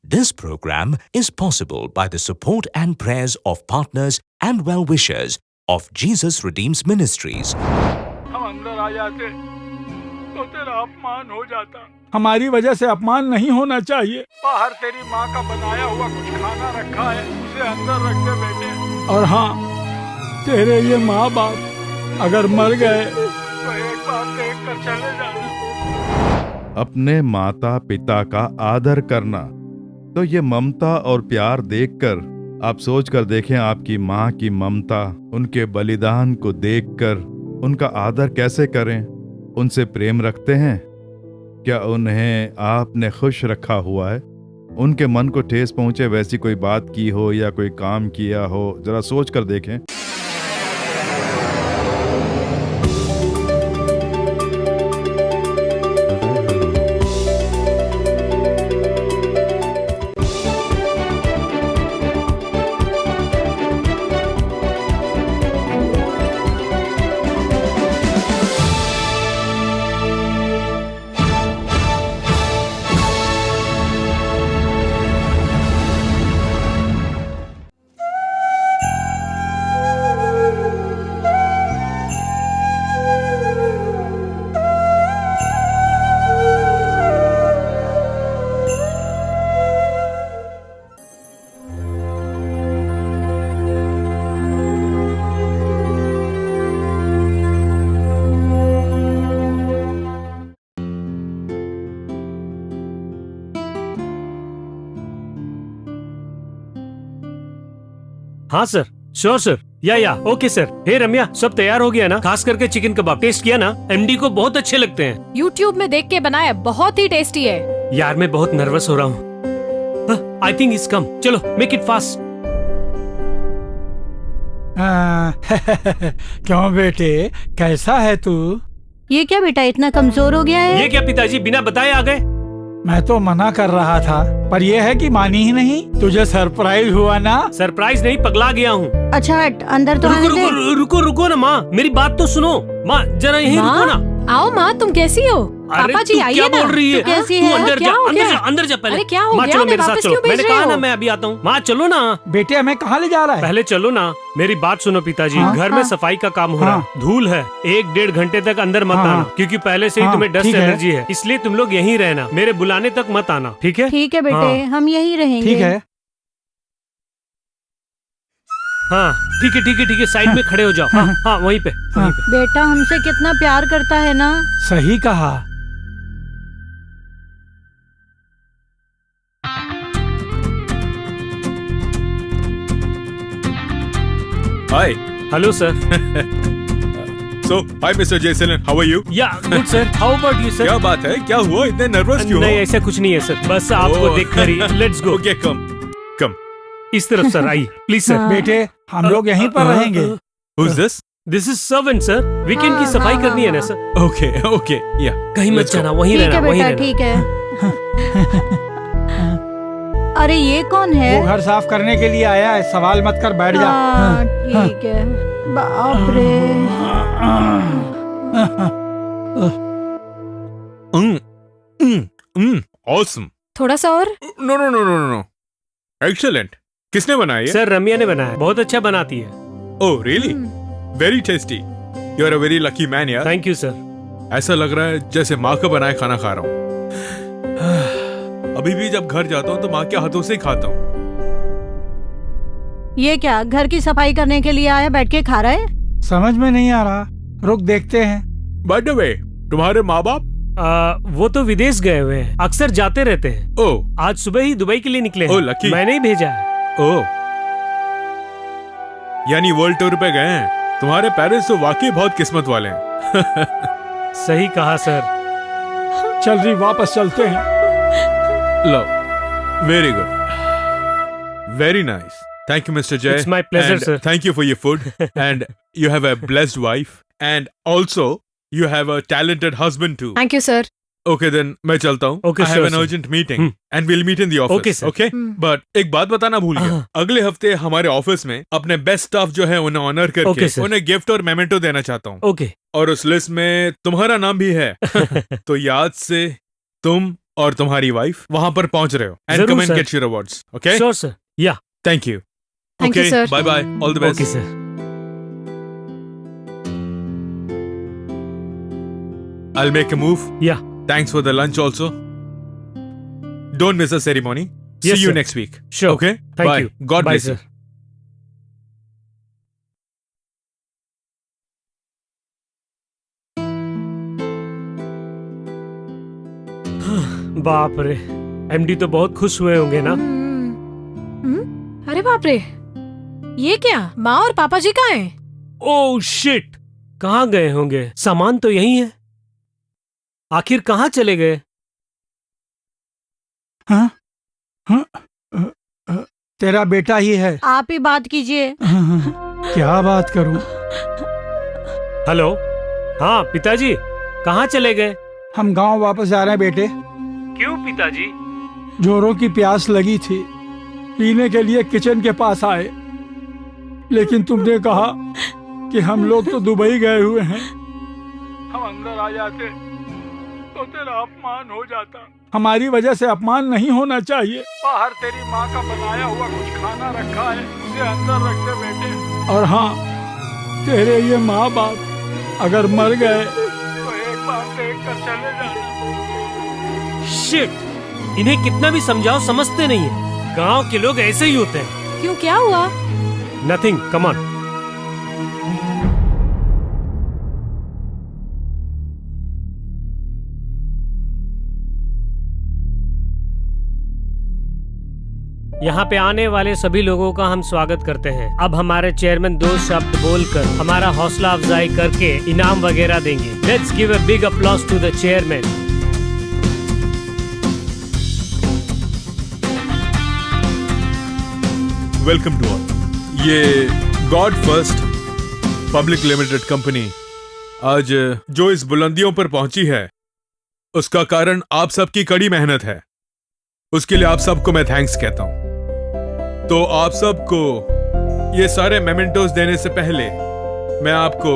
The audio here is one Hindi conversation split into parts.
This program is possible by the support and prayers of partners and well-wishers of Jesus Redeems Ministries. हम अंदर आ जाते तो तेरा अपमान हो जाता। हमारी वजह से अपमान नहीं होना चाहिए। बाहर तेरी माँ का बनाया हुआ कुछ खाना रखा है, उसे अंदर रख दे बेटे। और हाँ, तेरे ये माँ बाप अगर मर गए तो एक बार देख कर चले जाना। अपने माता पिता का आदर करना, तो ये ममता और प्यार देखकर आप सोच कर देखें, आपकी माँ की ममता, उनके बलिदान को देखकर उनका आदर कैसे करें? उनसे प्रेम रखते हैं? क्या उन्हें आपने खुश रखा हुआ है? उनके मन को ठेस पहुंचे वैसी कोई बात की हो या कोई काम किया हो? जरा सोच कर देखें। हाँ सर, श्योर सर, या ओके सर। हे रम्या, सब तैयार हो गया ना? खास करके चिकन कबाब टेस्ट किया ना? एमडी को बहुत अच्छे लगते हैं। यूट्यूब में देख के बनाया, बहुत ही टेस्टी है। यार मैं बहुत नर्वस हो रहा हूँ। आई थिंक इट्स कम। चलो मेक इट फास्ट। क्यों बेटे, कैसा है तू? ये क्या बेटा, इतना कमजोर हो गया है? ये क्या पिताजी बिना बताए आ गए? मैं तो मना कर रहा था, पर यह है कि मानी ही नहीं। तुझे सरप्राइज हुआ ना? सरप्राइज नहीं, पगला गया हूँ। अच्छा हट, अंदर तो आने दे। रुको ना माँ, मेरी बात तो सुनो। माँ जरा यहीं रुको ना। आओ माँ, तुम कैसी हो? पापा जी आइए ना। क्या बोल रही है? कैसी तू है? अंदर जा पहले। अरे क्या हो माँ गया? चलो मेरे साथ वापस चलो। क्यों भेज मैंने रहे कहा हो? ना मैं अभी आता हूँ। माँ चलो ना। बेटे हमें कहाँ ले जा रहा है? पहले चलो ना, मेरी बात सुनो पिताजी। हाँ? घर में सफाई का काम हो रहा, धूल है। 1-1.5 घंटे तक अंदर मत आना, क्योंकि पहले से ही तुम्हें डस्ट एलर्जी है। इसलिए तुम लोग यहीं रहना, मेरे बुलाने तक मत आना, ठीक है? ठीक है बेटे, हम यहीं रहेंगे। ठीक है। हाँ ठीक है, साइड में खड़े हो जाओ। हाँ वहीं पे। बेटा हमसे कितना प्यार करता है ना? सही कहा। Hi. Hello sir. So, hi Mr. Jason, how are you? या good sir, how about you sir? क्या बात है, क्या हुआ, इतने नर्वस क्यों हो? नहीं ऐसा कुछ नहीं है सर, बस आपको देखकर ही। Let's go. Okay, come. इस तरफ सर, आइए प्लीज सर। बेटे हम लोग यहीं पर रहेंगे। Who's this? This is servant sir. Weekend की सफाई करनी है ना सर? Okay, yeah. कहीं मत जाना, वहीं ठीक है रहना, वहीं बेटा, रहना। ठीक है। अरे ये कौन है? वो घर साफ करने के लिए आया है, सवाल मत कर, बैठ जा। हाँ, ठीक है। बाप रे। Awesome. थोड़ा सा और। No. Excellent. किसने बनाया ये? सर रम्या ने बनाया, बहुत अच्छा बनाती है। Oh, really? Very tasty. You're a very lucky man, यार। Thank you sir. ऐसा लग रहा है जैसे माँ का बनाया खाना खा रहा हूँ। अभी भी जब घर जाता हूँ तो माँ के हाथों से ही खाता हूँ। ये क्या, घर की सफाई करने के लिए आया, बैठ के खा रहा है? समझ में नहीं आ रहा, रुक देखते हैं। By the way, तुम्हारे माँ बाप? वो तो विदेश गए हुए हैं, अक्सर जाते रहते हैं। ओह, आज सुबह ही दुबई के लिए निकले हैं। ओह, lucky. मैंने ही भेजा है। ओह, यानी वर्ल्ड टूर पे गए हैं। तुम्हारे पेरेंट्स तो वाकई बहुत किस्मत वाले हैं। सही कहा सर। चल रही, वापस चलते हैं। लो, very good, very nice. Thank you, Mr. Jay. It's my pleasure, and sir. Thank you for your food, and you have a blessed wife, and also you have a talented husband too. Thank you sir. Okay, then मैं चलता हूँ। Okay, I have sure, an sir. urgent meeting, and we'll meet in the office. Okay, sir. Okay? But एक बात बताना भूल गया। अगले हफ्ते हमारे ऑफिस में अपने बेस्ट स्टाफ जो है उन्हें ऑनर करके Okay, sir. उन्हें गिफ्ट और मेमेंटो देना चाहता हूँ। ओके। और उस लिस्ट में तुम्हारा नाम भी है। तो याद से तुम और तुम्हारी वाइफ वहां पर पहुंच रहे हो एंड जरूर, come and sir. Get your awards, okay? Sure sir, yeah thank you. Thank you, sir. Bye bye, all the best. Okay sir. I'll make a move. Yeah. Thanks for the lunch also. Don't miss the ceremony. See Yes, you sir. next week. Sure. Okay? Thank Bye. you. God Bye, bless sir. you. बाप रे, एमडी तो बहुत खुश हुए होंगे ना। अरे बाप रे, ये क्या? माँ और पापा जी कहाँ हैं? ओह शिट, कहाँ गए होंगे? सामान तो यही है, आखिर कहाँ चले गए? हाँ? हाँ? तेरा बेटा ही है। आप ही बात कीजिए। क्या बात करूं? हेलो, हाँ पिताजी, कहाँ चले गए? हम गांव वापस जा रहे हैं बेटे। क्यों पिताजी? जोरों की प्यास लगी थी, पीने के लिए किचन के पास आए, लेकिन तुमने कहा कि हम लोग तो दुबई गए हुए हैं। हम अंदर आ जाते तो तेरा अपमान हो जाता। हमारी वजह से अपमान नहीं होना चाहिए। बाहर तेरी माँ का बनाया हुआ कुछ खाना रखा है, उसे अंदर रख दे बेटे। और हाँ, तेरे ये माँ बाप अगर मर गए तो एक बार देख कर चले जाना। शिट, इन्हें कितना भी समझाओ समझते नहीं है। गांव के लोग ऐसे ही होते हैं। क्यों, क्या हुआ? Nothing, come on. यहाँ पे आने वाले सभी लोगों का हम स्वागत करते हैं। अब हमारे चेयरमैन 2 शब्द बोलकर हमारा हौसला अफजाई करके इनाम वगैरह देंगे। Let's give a big applause to the chairman. Welcome to all. ये God First public limited company आज जो इस बुलंदियों पर पहुंची है, उसका कारण आप सबकी कड़ी मेहनत है। उसके लिए आप सबको मैं थैंक्स कहता हूं। तो आप सबको ये सारे मेमेंटोस देने से पहले मैं आपको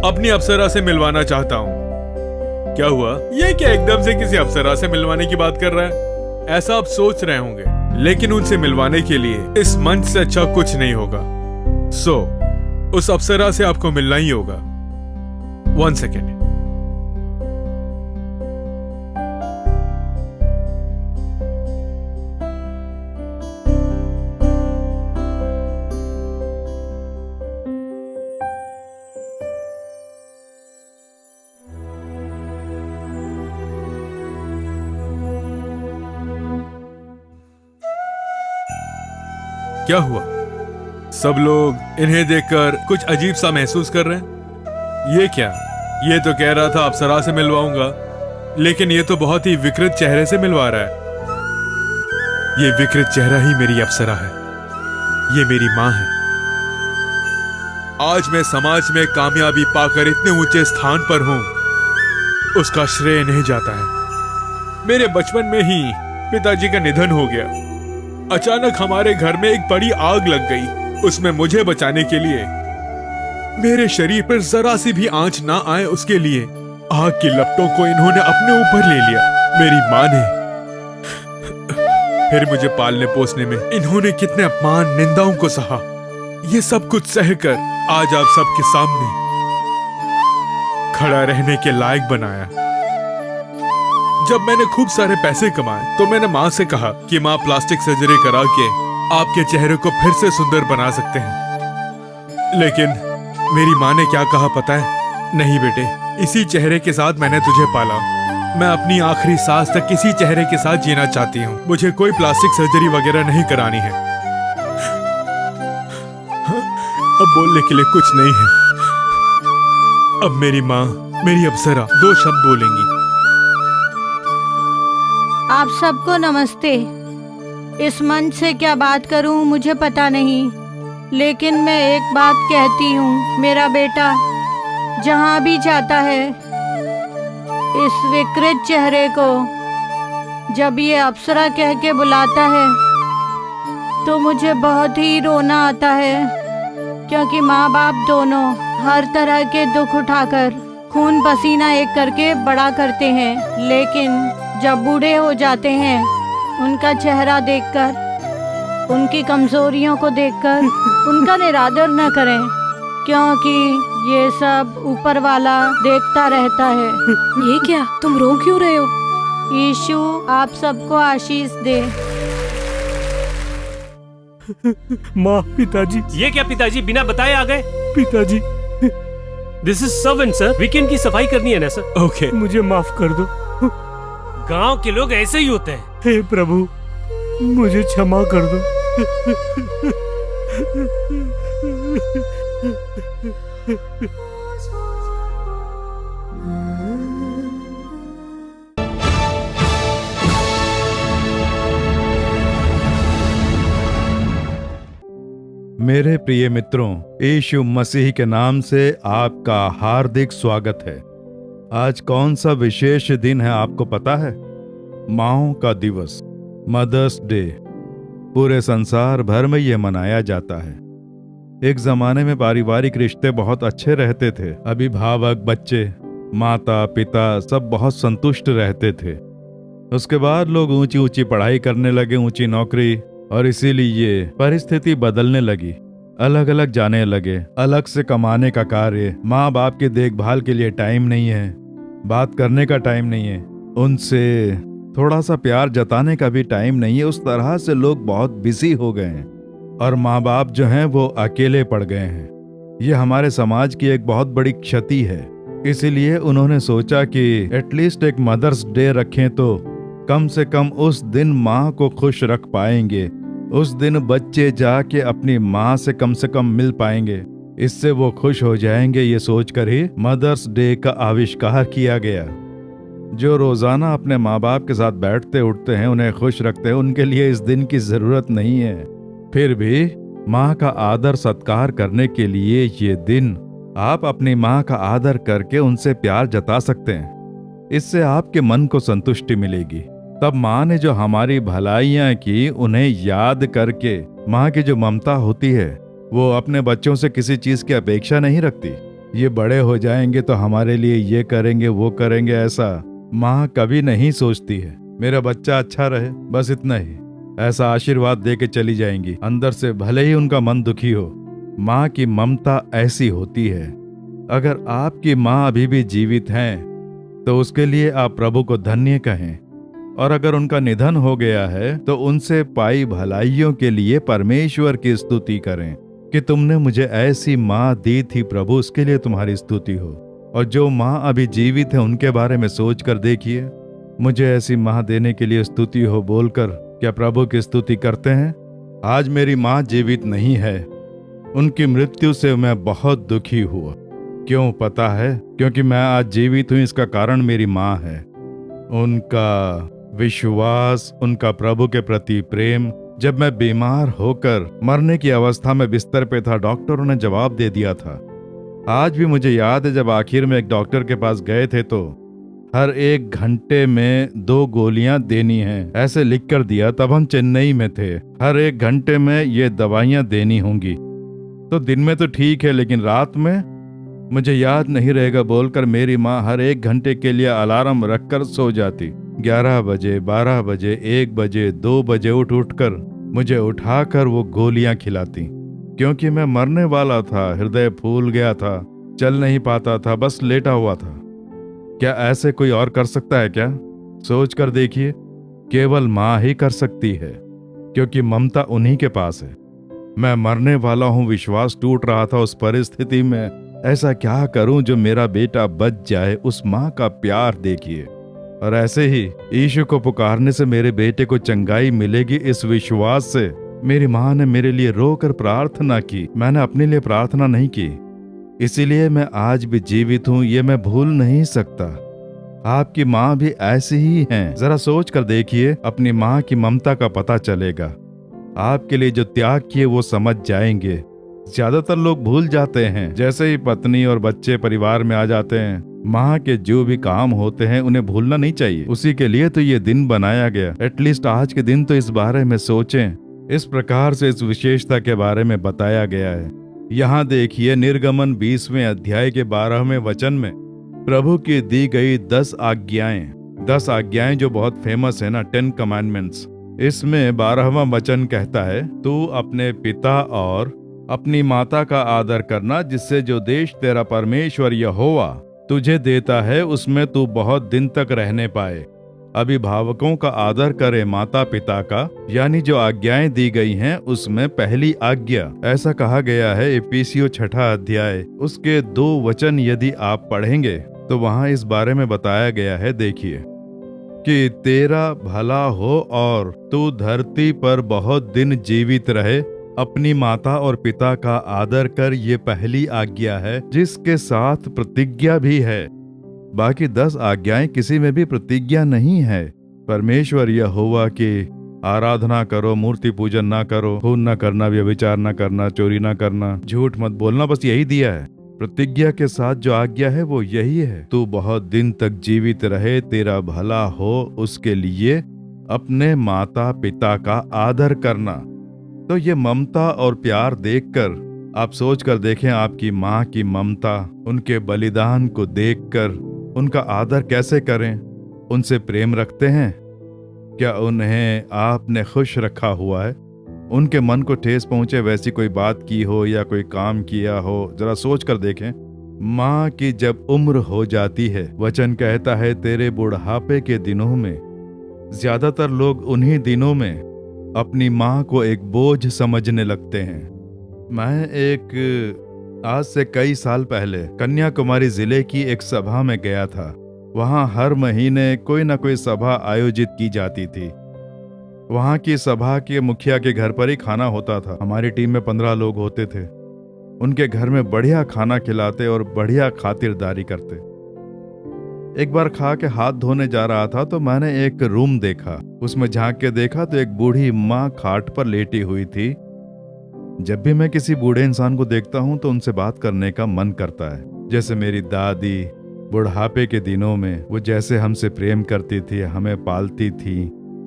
अपनी अप्सरा से मिलवाना चाहता हूं। क्या हुआ? ये क्या एकदम से किसी अप्सरा से मिलवाने की बात कर रहा है? ऐसा आप सोच रहे होंगे, लेकिन उनसे मिलवाने के लिए इस मंच से अच्छा कुछ नहीं होगा। सो उस अप्सरा से आपको मिलना ही होगा। 1 सेकेंड। क्या हुआ? सब लोग इन्हें देखकर कुछ अजीब सा महसूस कर रहे हैं। ये क्या? ये तो कह रहा था अप्सरा से मिलवाऊंगा, लेकिन ये तो बहुत ही विकृत चेहरे से मिलवा रहा है। ये विकृत चेहरा ही मेरी अप्सरा है। ये मेरी माँ है। आज मैं समाज में कामयाबी पाकर इतने ऊंचे स्थान पर हूं, उसका श्रेय इन्हें जाता है। मेरे बचपन में ही पिताजी का निधन हो गया। अचानक हमारे घर में एक बड़ी आग लग गई। उसमें मुझे बचाने के लिए मेरे शरीर पर जरा सी भी आंच ना आए, उसके लिए आग की लपटों को इन्होंने अपने ऊपर ले लिया। मेरी माँ ने फिर मुझे पालने पोसने में इन्होंने कितने अपमान, निंदाओं को सहा। ये सब कुछ सहकर आज आप सबके सामने खड़ा रहने के लायक बनाया। जब मैंने खूब सारे पैसे कमाए तो मैंने माँ से कहा कि माँ, प्लास्टिक सर्जरी करा के आपके चेहरे को फिर से सुंदर बना सकते हैं। लेकिन मेरी माँ ने क्या कहा पता है? नहीं बेटे, इसी चेहरे के साथ मैंने तुझे पाला। मैं अपनी आखिरी सांस तक इसी चेहरे के साथ जीना चाहती हूँ। मुझे कोई प्लास्टिक सर्जरी वगैरह नहीं करानी है। अब बोलने के लिए कुछ नहीं है। अब मेरी माँ, मेरी अप्सरा 2 शब्द बोलेंगी। आप सबको नमस्ते। इस मंच से क्या बात करूं मुझे पता नहीं, लेकिन मैं एक बात कहती हूँ, मेरा बेटा जहाँ भी जाता है, इस विकृत चेहरे को जब ये अप्सरा कह के बुलाता है तो मुझे बहुत ही रोना आता है, क्योंकि माँ बाप दोनों हर तरह के दुख उठाकर खून पसीना एक करके बड़ा करते हैं, लेकिन जब बूढ़े हो जाते हैं, उनका चेहरा देखकर, उनकी कमजोरियों को देखकर उनका निरादर न करें, क्योंकि ये सब ऊपर वाला देखता रहता है। ये क्या, तुम रो क्यों रहे हो? यीशु आप सबको आशीष दे। माँ, पिताजी। ये क्या पिताजी, बिना बताए आ गए? पिताजी, this is servant sir, weekend की सफाई करनी है ना सर? ओके। मुझे माफ कर दो। गांव के लोग ऐसे ही होते हैं। हे प्रभु, मुझे क्षमा कर दो। मेरे प्रिय मित्रों, यीशु मसीह के नाम से आपका हार्दिक स्वागत है। आज कौन सा विशेष दिन है आपको पता है? माँओं का दिवस, मदर्स डे। पूरे संसार भर में ये मनाया जाता है। एक जमाने में पारिवारिक रिश्ते बहुत अच्छे रहते थे। अभिभावक, बच्चे, माता पिता सब बहुत संतुष्ट रहते थे। उसके बाद लोग ऊंची ऊंची पढ़ाई करने लगे, ऊंची नौकरी, और इसीलिए परिस्थिति बदलने लगी। अलग अलग जाने लगे, अलग से कमाने का कार्य, माँ बाप की देखभाल के लिए टाइम नहीं है, बात करने का टाइम नहीं है, उनसे थोड़ा सा प्यार जताने का भी टाइम नहीं है। उस तरह से लोग बहुत बिजी हो गए हैं और माँ बाप जो हैं वो अकेले पड़ गए हैं। ये हमारे समाज की एक बहुत बड़ी क्षति है। इसीलिए उन्होंने सोचा कि एटलीस्ट एक मदर्स डे रखें तो कम से कम उस दिन माँ को खुश रख पाएंगे। उस दिन बच्चे जाके अपनी माँ से कम मिल पाएंगे, इससे वो खुश हो जाएंगे। ये सोचकर ही मदर्स डे का आविष्कार किया गया। जो रोजाना अपने माँ बाप के साथ बैठते उठते हैं, उन्हें खुश रखते हैं, उनके लिए इस दिन की जरूरत नहीं है। फिर भी माँ का आदर सत्कार करने के लिए ये दिन आप अपनी माँ का आदर करके उनसे प्यार जता सकते हैं। इससे आपके मन को संतुष्टि मिलेगी। तब माँ ने जो हमारी भलाइयाँ की, उन्हें याद करके माँ की जो ममता होती है, वो अपने बच्चों से किसी चीज की अपेक्षा नहीं रखती। ये बड़े हो जाएंगे तो हमारे लिए ये करेंगे, वो करेंगे, ऐसा माँ कभी नहीं सोचती है। मेरा बच्चा अच्छा रहे, बस इतना ही, ऐसा आशीर्वाद दे के चली जाएंगी। अंदर से भले ही उनका मन दुखी हो, माँ की ममता ऐसी होती है। अगर आपकी माँ अभी भी जीवित हैं, तो उसके लिए आप प्रभु को धन्य कहें, और अगर उनका निधन हो गया है तो उनसे पाई भलाइयों के लिए परमेश्वर की स्तुति करें कि तुमने मुझे ऐसी माँ दी थी प्रभु, उसके लिए तुम्हारी स्तुति हो। और जो माँ अभी जीवित है उनके बारे में सोच कर देखिए, मुझे ऐसी माँ देने के लिए स्तुति हो बोलकर क्या प्रभु की स्तुति करते हैं? आज मेरी माँ जीवित नहीं है, उनकी मृत्यु से मैं बहुत दुखी हुआ। क्यों पता है? क्योंकि मैं आज जीवित हूँ, इसका कारण मेरी माँ है। उनका विश्वास, उनका प्रभु के प्रति प्रेम। जब मैं बीमार होकर मरने की अवस्था में बिस्तर पे था, डॉक्टरों ने जवाब दे दिया था। आज भी मुझे याद है, जब आखिर में एक डॉक्टर के पास गए थे तो हर 1 घंटे में 2 गोलियां देनी हैं, ऐसे लिख कर दिया। तब हम चेन्नई में थे। हर 1 घंटे में ये दवाइयां देनी होंगी। तो दिन में तो ठीक है, लेकिन रात में मुझे याद नहीं रहेगा बोलकर मेरी माँ हर 1 घंटे के लिए अलार्म रखकर सो जाती। 11 बजे, 12 बजे, 1 बजे, 2 बजे उठ कर मुझे उठाकर वो गोलियां खिलाती, क्योंकि मैं मरने वाला था, हृदय फूल गया था, चल नहीं पाता था, बस लेटा हुआ था। क्या ऐसे कोई और कर सकता है क्या? सोच कर देखिए, केवल माँ ही कर सकती है, क्योंकि ममता उन्हीं के पास है। मैं मरने वाला हूँ, विश्वास टूट रहा था। उस परिस्थिति में ऐसा क्या करूं जो मेरा बेटा बच जाए? उस माँ का प्यार देखिए। और ऐसे ही यीशु को पुकारने से मेरे बेटे को चंगाई मिलेगी, इस विश्वास से मेरी माँ ने मेरे लिए रोकर प्रार्थना की। मैंने अपने लिए प्रार्थना नहीं की, इसीलिए मैं आज भी जीवित हूँ। ये मैं भूल नहीं सकता। आपकी माँ भी ऐसी ही हैं। जरा सोच कर देखिए, अपनी माँ की ममता का पता चलेगा। आपके लिए जो त्याग किए वो समझ जाएंगे। ज्यादातर लोग भूल जाते हैं, जैसे ही पत्नी और बच्चे परिवार में आ जाते हैं, माँ के जो भी काम होते हैं उन्हें भूलना नहीं चाहिए। उसी के लिए तो ये दिन बनाया गया। एटलीस्ट आज के दिन तो इस बारे में सोचें। इस प्रकार से इस विशेषता के बारे में बताया गया है। यहाँ देखिए, निर्गमन 20वें अध्याय के 12वें वचन में प्रभु की दी गई 10 आज्ञाएं 10 आज्ञाएं जो बहुत फेमस है ना, 10 कमांडमेंट्स, इसमें 12वां वचन कहता है, तू अपने पिता और अपनी माता का आदर करना, जिससे जो देश तेरा परमेश्वर यहोवा तुझे देता है उसमें तू बहुत दिन तक रहने पाए। अभिभावकों का आदर करे, माता पिता का, यानी जो आज्ञाएं दी गई हैं उसमें पहली आज्ञा, ऐसा कहा गया है इफिसियों 6 अध्याय उसके 2 वचन यदि आप पढ़ेंगे तो वहां इस बारे में बताया गया है। देखिए कि तेरा भला हो और तू धरती पर बहुत दिन जीवित रहे, अपनी माता और पिता का आदर कर, ये पहली आज्ञा है जिसके साथ प्रतिज्ञा भी है। बाकी 10 आज्ञाएं किसी में भी प्रतिज्ञा नहीं है। परमेश्वर यहोवा की आराधना करो, मूर्ति पूजन ना करो, खून न करना, व्यभिचार न करना, चोरी न करना, झूठ मत बोलना, बस यही दिया है। प्रतिज्ञा के साथ जो आज्ञा है वो यही है, तू बहुत दिन तक जीवित रहे, तेरा भला हो, उसके लिए अपने माता पिता का आदर करना। तो ये ममता और प्यार देखकर आप सोच कर देखें, आपकी माँ की ममता, उनके बलिदान को देखकर उनका आदर कैसे करें? उनसे प्रेम रखते हैं क्या? उन्हें आपने खुश रखा हुआ है? उनके मन को ठेस पहुंचे वैसी कोई बात की हो या कोई काम किया हो? जरा सोच कर देखें। माँ की जब उम्र हो जाती है, वचन कहता है तेरे बुढ़ापे के दिनों में, ज्यादातर लोग उन्हीं दिनों में अपनी माँ को एक बोझ समझने लगते हैं। मैं आज से कई साल पहले कन्याकुमारी जिले की एक सभा में गया था। वहाँ हर महीने कोई ना कोई सभा आयोजित की जाती थी। वहाँ की सभा के मुखिया के घर पर ही खाना होता था। हमारी टीम में 15 लोग होते थे। उनके घर में बढ़िया खाना खिलाते और बढ़िया खातिरदारी करते। एक बार खा के हाथ धोने जा रहा था तो मैंने एक रूम देखा। उसमें झांक के देखा तो एक बूढ़ी माँ खाट पर लेटी हुई थी। जब भी मैं किसी बूढ़े इंसान को देखता हूं तो उनसे बात करने का मन करता है। जैसे मेरी दादी बुढ़ापे के दिनों में वो जैसे हमसे प्रेम करती थी, हमें पालती थी,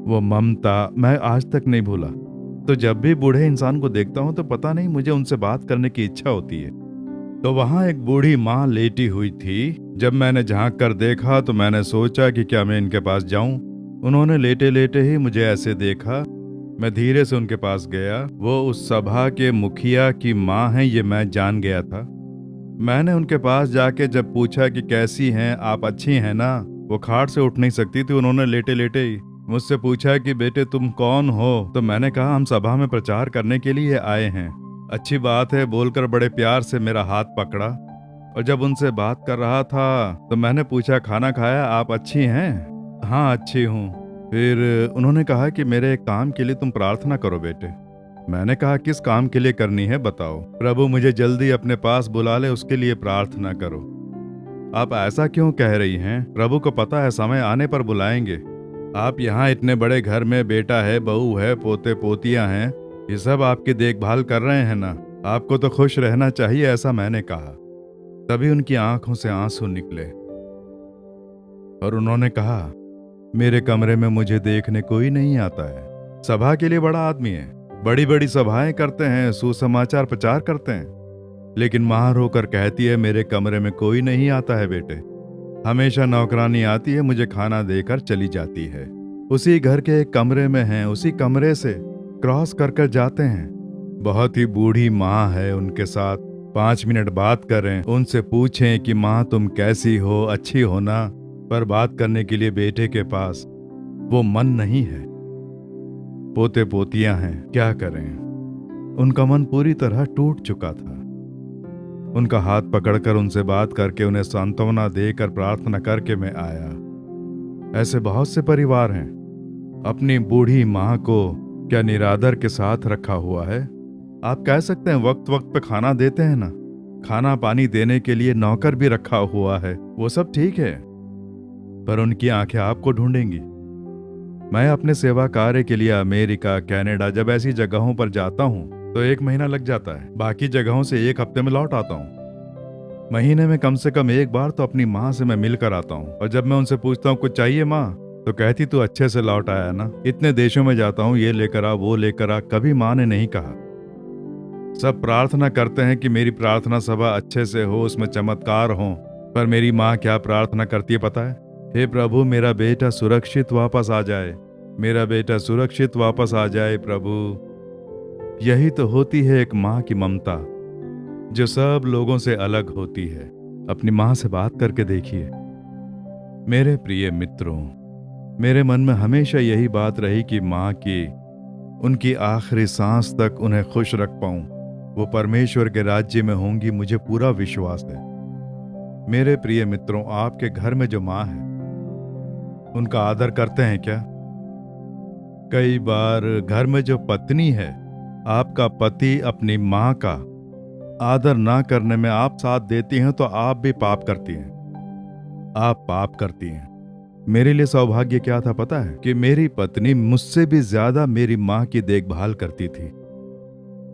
वो ममता मैं आज तक नहीं भूला। तो जब भी बूढ़े इंसान को देखता हूं तो पता नहीं मुझे उनसे बात करने की इच्छा होती है। तो वहां एक बूढ़ी माँ लेटी हुई थी। जब मैंने झांक कर देखा तो मैंने सोचा कि क्या मैं इनके पास जाऊं। उन्होंने लेटे लेटे ही मुझे ऐसे देखा। मैं धीरे से उनके पास गया। वो उस सभा के मुखिया की माँ हैं, ये मैं जान गया था। मैंने उनके पास जाके जब पूछा कि कैसी हैं आप, अच्छी हैं ना? वो खाट से उठ नहीं सकती थी। उन्होंने लेटे लेटे ही मुझसे पूछा कि बेटे तुम कौन हो? तो मैंने कहा हम सभा में प्रचार करने के लिए आए हैं। अच्छी बात है बोलकर बड़े प्यार से मेरा हाथ पकड़ा। और जब उनसे बात कर रहा था तो मैंने पूछा खाना खाया, आप अच्छी हैं? हाँ अच्छी हूँ। फिर उन्होंने कहा कि मेरे एक काम के लिए तुम प्रार्थना करो बेटे। मैंने कहा किस काम के लिए करनी है बताओ? प्रभु मुझे जल्दी अपने पास बुला ले, उसके लिए प्रार्थना करो। आप ऐसा क्यों कह रही हैं? प्रभु को पता है समय आने पर बुलाएंगे। आप यहाँ इतने बड़े घर में बेटा है, बहू है, पोते पोतियां हैं, ये सब आपकी देखभाल कर रहे हैं ना, आपको तो खुश रहना चाहिए, ऐसा मैंने कहा। तभी उनकी आंखों से आंसू निकले और उन्होंने कहा मेरे कमरे में मुझे देखने कोई नहीं आता है। सभा के लिए बड़ा आदमी है, बड़ी बड़ी सभाएं करते हैं, सुसमाचार प्रचार करते हैं, लेकिन मां रोकर कहती है मेरे कमरे में कोई नहीं आता है बेटे। हमेशा नौकरानी आती है, मुझे खाना देकर चली जाती है। उसी घर के एक कमरे में हैं, उसी कमरे से क्रॉस कर कर जाते हैं। बहुत ही बूढ़ी माँ है, उनके साथ 5 मिनट बात करें, उनसे पूछें कि माँ तुम कैसी हो, अच्छी हो ना, पर बात करने के लिए बेटे के पास वो मन नहीं है। पोते पोतियां हैं, क्या करें? उनका मन पूरी तरह टूट चुका था। उनका हाथ पकड़कर उनसे बात करके उन्हें सांत्वना देकर प्रार्थना करके मैं आया। ऐसे बहुत से परिवार हैं, अपनी बूढ़ी माँ को क्या निरादर के साथ रखा हुआ है। आप कह सकते हैं वक्त वक्त पे खाना देते हैं ना, खाना पानी देने के लिए नौकर भी रखा हुआ है, वो सब ठीक है, पर उनकी आंखें आपको ढूंढेंगी। मैं अपने सेवा कार्य के लिए अमेरिका, कनाडा जब ऐसी जगहों पर जाता हूँ तो 1 महीना लग जाता है। बाकी जगहों से 1 हफ्ते में लौट आता हूँ। महीने में कम से कम 1 बार तो अपनी माँ से मैं मिलकर आता हूँ। और जब मैं उनसे पूछता हूँ कुछ चाहिए माँ, तो कहती तू अच्छे से लौट आया ना। इतने देशों में जाता हूँ, ये लेकर आ वो लेकर आ, कभी माँ ने नहीं कहा। सब प्रार्थना करते हैं कि मेरी प्रार्थना सभा अच्छे से हो, उसमें चमत्कार हो, पर मेरी माँ क्या प्रार्थना करती है पता है? हे प्रभु, मेरा बेटा सुरक्षित वापस आ जाए, मेरा बेटा सुरक्षित वापस आ जाए प्रभु। यही तो होती है एक माँ की ममता, जो सब लोगों से अलग होती है। अपनी माँ से बात करके देखिए। मेरे प्रिय मित्रों, मेरे मन में हमेशा यही बात रही कि माँ की उनकी आखिरी सांस तक उन्हें खुश रख पाऊं। वो परमेश्वर के राज्य में होंगी, मुझे पूरा विश्वास है। मेरे प्रिय मित्रों, आपके घर में जो माँ है उनका आदर करते हैं क्या? कई बार घर में जो पत्नी है, आपका पति अपनी माँ का आदर ना करने में आप साथ देती हैं तो आप भी पाप करती हैं, आप पाप करती हैं। मेरे लिए सौभाग्य क्या था पता है? कि मेरी पत्नी मुझसे भी ज्यादा मेरी माँ की देखभाल करती थी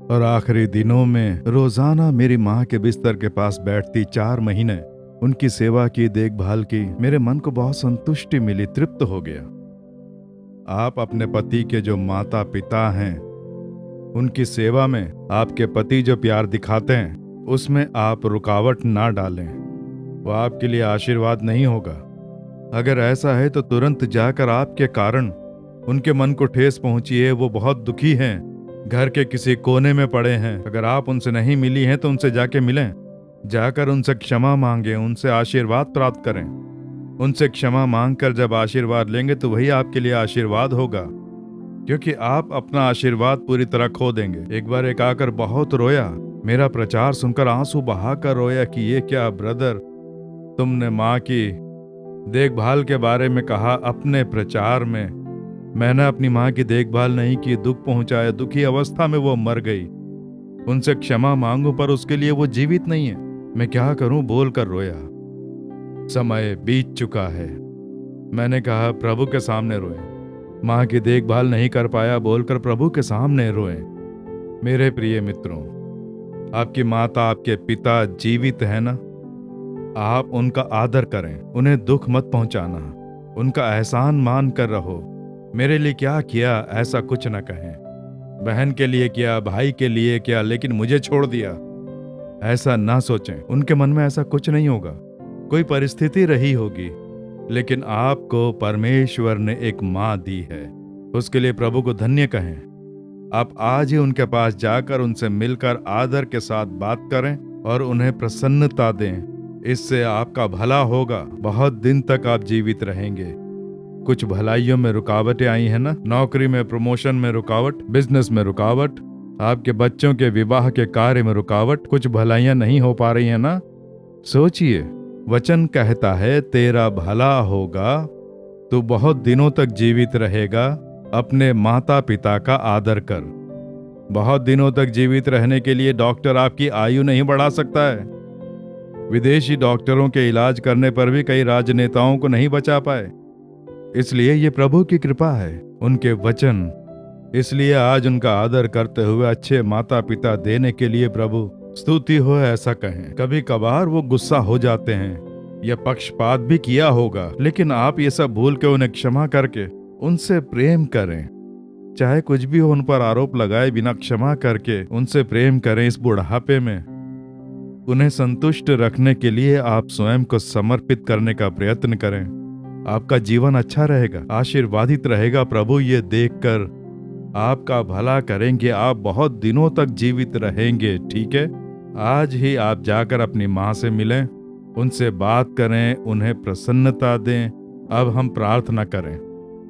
और आखिरी दिनों में रोजाना मेरी माँ के बिस्तर के पास बैठती, 4 महीने उनकी सेवा की, देखभाल की। मेरे मन को बहुत संतुष्टि मिली, तृप्त हो गया। आप अपने पति के जो माता पिता हैं, उनकी सेवा में आपके पति जो प्यार दिखाते हैं, उसमें आप रुकावट ना डालें। वो आपके लिए आशीर्वाद नहीं होगा। अगर ऐसा है तो तुरंत जाकर आपके कारण उनके मन को ठेस पहुंची है, वो बहुत दुखी हैं, घर के किसी कोने में पड़े हैं। अगर आप उनसे नहीं मिली हैं तो उनसे जाके मिलें, जाकर उनसे क्षमा मांगें, उनसे आशीर्वाद प्राप्त करें। उनसे क्षमा मांगकर जब आशीर्वाद लेंगे तो वही आपके लिए आशीर्वाद होगा, क्योंकि आप अपना आशीर्वाद पूरी तरह खो देंगे। एक बार एक आकर बहुत रोया, मेरा प्रचार सुनकर आंसू बहाकर रोया कि ये क्या ब्रदर, तुमने माँ की देखभाल के बारे में कहा अपने प्रचार में, मैंने अपनी माँ की देखभाल नहीं की, दुख पहुंचाया, दुखी अवस्था में वो मर गई। उनसे क्षमा मांगू पर उसके लिए वो जीवित नहीं है, मैं क्या करूं बोलकर रोया। समय बीत चुका है। मैंने कहा प्रभु के सामने रोए, माँ की देखभाल नहीं कर पाया बोलकर प्रभु के सामने रोए। मेरे प्रिय मित्रों, आपकी माता, आपके पिता जीवित है ना? आप उनका आदर करें, उन्हें दुख मत पहुंचाना, उनका एहसान मान कर रहो। मेरे लिए क्या किया ऐसा कुछ न कहें, बहन के लिए किया, भाई के लिए किया, लेकिन मुझे छोड़ दिया, ऐसा ना सोचें। उनके मन में ऐसा कुछ नहीं होगा, कोई परिस्थिति रही होगी, लेकिन आपको परमेश्वर ने एक माँ दी है, उसके लिए प्रभु को धन्य कहें। आप आज ही उनके पास जाकर उनसे मिलकर आदर के साथ बात करें और उन्हें प्रसन्नता दें। इससे आपका भला होगा, बहुत दिन तक आप जीवित रहेंगे। कुछ भलाइयों में रुकावटें आई हैं ना, नौकरी में, प्रमोशन में रुकावट, बिजनेस में रुकावट, आपके बच्चों के विवाह के कार्य में रुकावट, कुछ भलाइयां नहीं हो पा रही हैं ना। सोचिए, वचन कहता है तेरा भला होगा, तू बहुत दिनों तक जीवित रहेगा। अपने माता पिता का आदर कर। बहुत दिनों तक जीवित रहने के लिए डॉक्टर आपकी आयु नहीं बढ़ा सकता है। विदेशी डॉक्टरों के इलाज करने पर भी कई राजनेताओं को नहीं बचा पाए। इसलिए ये प्रभु की कृपा है, उनके वचन। इसलिए आज उनका आदर करते हुए अच्छे माता पिता देने के लिए प्रभु स्तुति हो ऐसा कहें। कभी कभार वो गुस्सा हो जाते हैं या पक्षपात भी किया होगा, लेकिन आप ये सब भूल के उन्हें क्षमा करके उनसे प्रेम करें। चाहे कुछ भी हो, उन पर आरोप लगाए बिना क्षमा करके उनसे प्रेम करें। इस बुढ़ापे में उन्हें संतुष्ट रखने के लिए आप स्वयं को समर्पित करने का प्रयत्न करें। आपका जीवन अच्छा रहेगा, आशीर्वादित रहेगा। प्रभु ये देखकर आपका भला करेंगे, आप बहुत दिनों तक जीवित रहेंगे। ठीक है, आज ही आप जाकर अपनी माँ से मिलें, उनसे बात करें, उन्हें प्रसन्नता दें। अब हम प्रार्थना करें,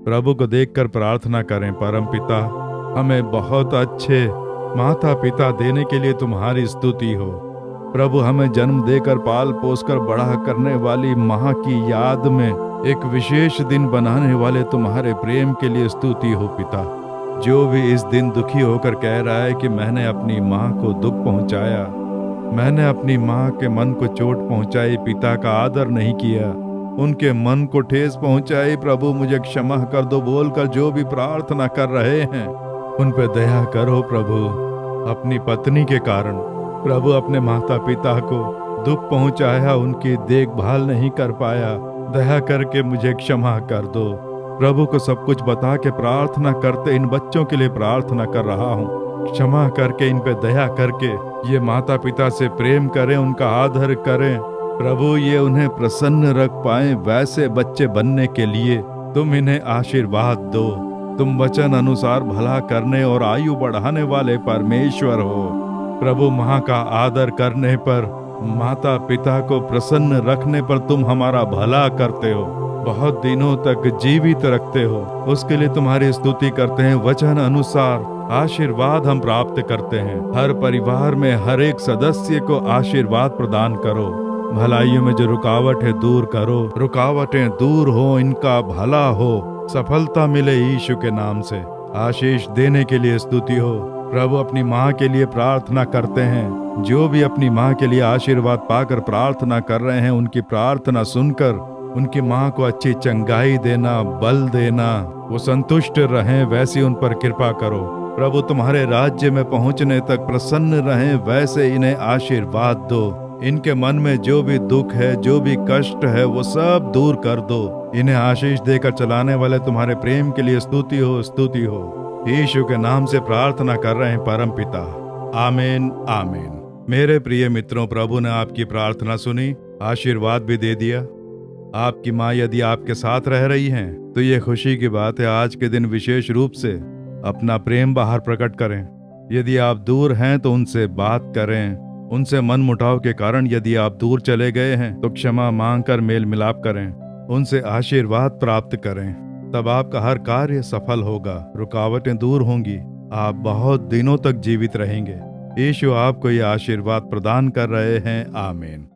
प्रभु को देखकर प्रार्थना करें। परम पिता, हमें बहुत अच्छे माता पिता देने के लिए तुम्हारी स्तुति हो। प्रभु, हमें जन्म देकर पाल पोस कर बड़ा करने वाली माँ की याद में एक विशेष दिन बनाने वाले तुम्हारे प्रेम के लिए स्तुति हो पिता। जो भी इस दिन दुखी होकर कह रहा है कि मैंने अपनी माँ को दुख पहुँचाया, मैंने अपनी माँ के मन को चोट पहुँचाई, पिता का आदर नहीं किया, उनके मन को ठेस पहुँचाई, प्रभु मुझे क्षमा कर दो बोलकर जो भी प्रार्थना कर रहे हैं उन पर दया करो। प्रभु, अपनी पत्नी के कारण प्रभु अपने माता पिता को दुख पहुंचाया, उनकी देखभाल नहीं कर पाया, दया करके मुझे क्षमा कर दो। प्रभु को सब कुछ बता के प्रार्थना करते इन बच्चों के लिए प्रार्थना कर रहा हूँ। क्षमा करके इन पे दया करके ये माता पिता से प्रेम करें, उनका आदर करें, प्रभु ये उन्हें प्रसन्न रख पाए वैसे बच्चे बनने के लिए तुम इन्हें आशीर्वाद दो। तुम वचन अनुसार भला करने और आयु बढ़ाने वाले परमेश्वर हो। प्रभु माँ का आदर करने पर, माता पिता को प्रसन्न रखने पर तुम हमारा भला करते हो, बहुत दिनों तक जीवित रखते हो। उसके लिए तुम्हारी स्तुति करते हैं। वचन अनुसार आशीर्वाद हम प्राप्त करते हैं। हर परिवार में हर एक सदस्य को आशीर्वाद प्रदान करो। भलाइयों में जो रुकावट है दूर करो। रुकावटें दूर हो, इनका भला हो, सफलता मिले यीशु के नाम से। आशीष देने के लिए स्तुति हो। प्रभु अपनी माँ के लिए प्रार्थना करते हैं। जो भी अपनी माँ के लिए आशीर्वाद पाकर प्रार्थना कर रहे हैं, उनकी प्रार्थना सुनकर उनकी माँ को अच्छी चंगाई देना, बल देना, वो संतुष्ट रहें, वैसी उन पर कृपा करो। प्रभु तुम्हारे राज्य में पहुँचने तक प्रसन्न रहें, वैसे इन्हें आशीर्वाद दो। इनके मन में जो भी दुख है, जो भी कष्ट है, वो सब दूर कर दो। इन्हें आशीष देकर चलाने वाले तुम्हारे प्रेम के लिए स्तुति हो, स्तुति हो। यीशु के नाम से प्रार्थना कर रहे हैं परम पिता, आमीन, आमीन। मेरे प्रिय मित्रों, प्रभु ने आपकी प्रार्थना सुनी, आशीर्वाद भी दे दिया। आपकी माँ यदि आपके साथ रह रही हैं, तो ये खुशी की बात है। आज के दिन विशेष रूप से अपना प्रेम बाहर प्रकट करें। यदि आप दूर हैं तो उनसे बात करें। उनसे मन मुटाव के कारण यदि आप दूर चले गए हैं तो क्षमा मांगकर मेल मिलाप करें। उनसे आशीर्वाद प्राप्त करें, तब आपका हर कार्य सफल होगा, रुकावटें दूर होंगी, आप बहुत दिनों तक जीवित रहेंगे। यीशु आपको ये आशीर्वाद प्रदान कर रहे हैं, आमीन।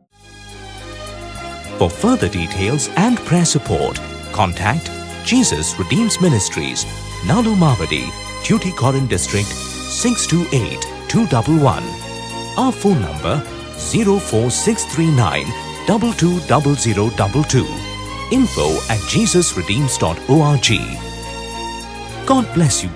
For further details and prayer support, contact Jesus Redeems Ministries, Nalu Mavadi, Tuticorin District, 628-211. Our phone number 04639 220022. info@jesusredeems.org. God bless you.